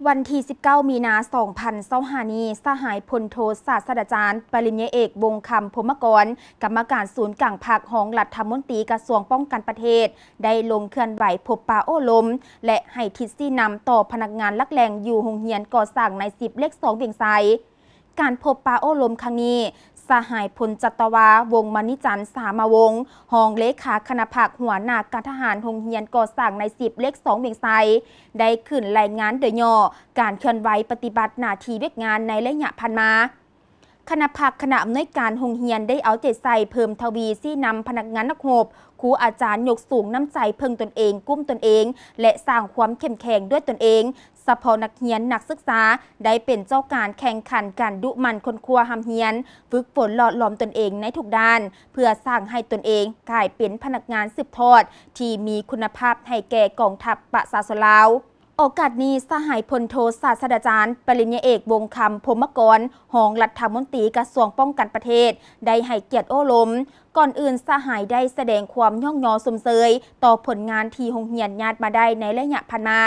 วันที่ 19 มีนาคม 2025 นี้สหายพลโทศาสตราจารย์ปริญญาเอกวงศ์คำพรหมกรกรรมการศูนย์กลางภาคของรัฐมนตรีกระทรวงป้องกันประเทศได้ลงเคลื่อนไหวพบปะโอ้ลมและให้ทิศชี้นำต่อพนักงานลักแหล่งอยู่โรงเรียนก่อสร้างใน10เลข2เวียงไซการพบปะโอ้ลมครั้งนี้สหายพลจัตวาวงศ์มณิจันทร์สามวงศ์รองเลขาคณะภาคหัวหน้าการทหารโรงเรียนก่อสร้างใน10เลข2เวียงไซได้ขึ้นรายงานโดยย่อการเคลื่อนไหวปฏิบัติหน้าที่เวียกงานในระยะผ่านมาคณะภาคคณะอำนวยการโรงเรียนได้เอาใจใส่เพิ่มทวีซี่นำพนักงานนักโหบครูอาจารย์ยกสูงน้ำใจเพิ่งตนเองกุ้มตนเองและสร้างความเข้มแข็งด้วยตนเองเฉพาะนักเรียนนักศึกษาได้เป็นเจ้าการแข่งขันการดุมันคนครัวหำเฮียนฝึกฝนหล่อหลอมตนเองในทุกด้านเพื่อสร้างให้ตนเองกลายเป็นพนักงานสืบทอดที่มีคุณภาพให้แก่กองทัพประชาชนลาวโอกาสนี้สหายพลโทศาสตราจารย์ปริญญาเอกวงศ์คำพรหมกรรองรัฐมนตรีกระทรวงป้องกันประเทศได้ให้เกียรติโอ้ลมก่อนอื่นสหายได้แสดงความย่องยอสมเสยต่อผลงานที่โรงเรียนญาติมาได้ในระยะผ่านมา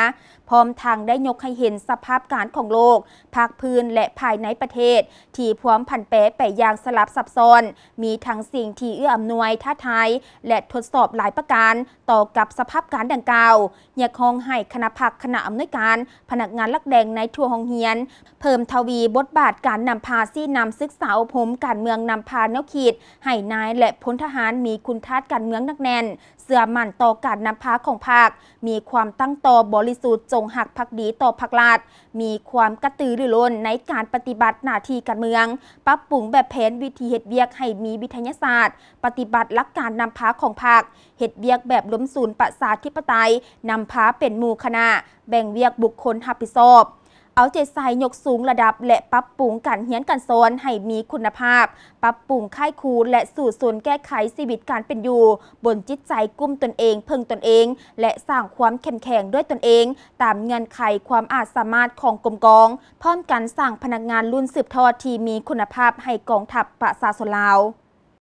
พร้อมทางได้ยกให้เห็นสภาพการของโลกภาคพื้นและภายในประเทศที่พร้อมผันแปรไปอย่างสลับซับซ้อนมีทั้งสิ่งที่เอื้ออำนวยท้าทายและทดสอบหลายประการต่อกับสภาพการดังกล่าวอยากห้องให้คณะภาคคณะอำนวยการพนักงานลักแดงในทั่วโรงเรียนเพิ่มทวีบทบาทการนำพาซี่นำศึกษาอบรมการเมืองนำพาแนวคิดให้นายและพลทหารมีคุณทัศน์การเมืองนักแน่นเสื่อมั่นต่อการนำพาของภาคมีความตั้งต่อบริสุทธิ์จงหักภักดีต่อภาครัฐมีความกระตือรือร้นในการปฏิบัติหน้าที่การเมืองปรับปรุงแบบแผนวิธีเหตุเวียกให้มีวิทยาศาสตร์ปฏิบัติหลักการนำพาของภาคเหตุเวียกแบบล้มศูนย์ประชาธิปไตยนำพาเป็นหมู่คณะแบ่งเวียกบุคคลรับผิดชอบเอาใจใส่ยกสูงระดับและปรับปรุงการเรียนการสอนให้มีคุณภาพปรับปรุงค่ายครูและสู่ศูนย์แก้ไขชีวิตการเป็นอยู่บนจิตใจกุ้มตนเองเพิ่งตนเองและสร้างความเข้มแข็งด้วยตนเองตามเงื่อนไขความอาจสามารถของกรมกองพร้อมกันสร้างพนักงานรุ่นสืบทอดที่มีคุณภาพให้กองทัพประชาชนลาว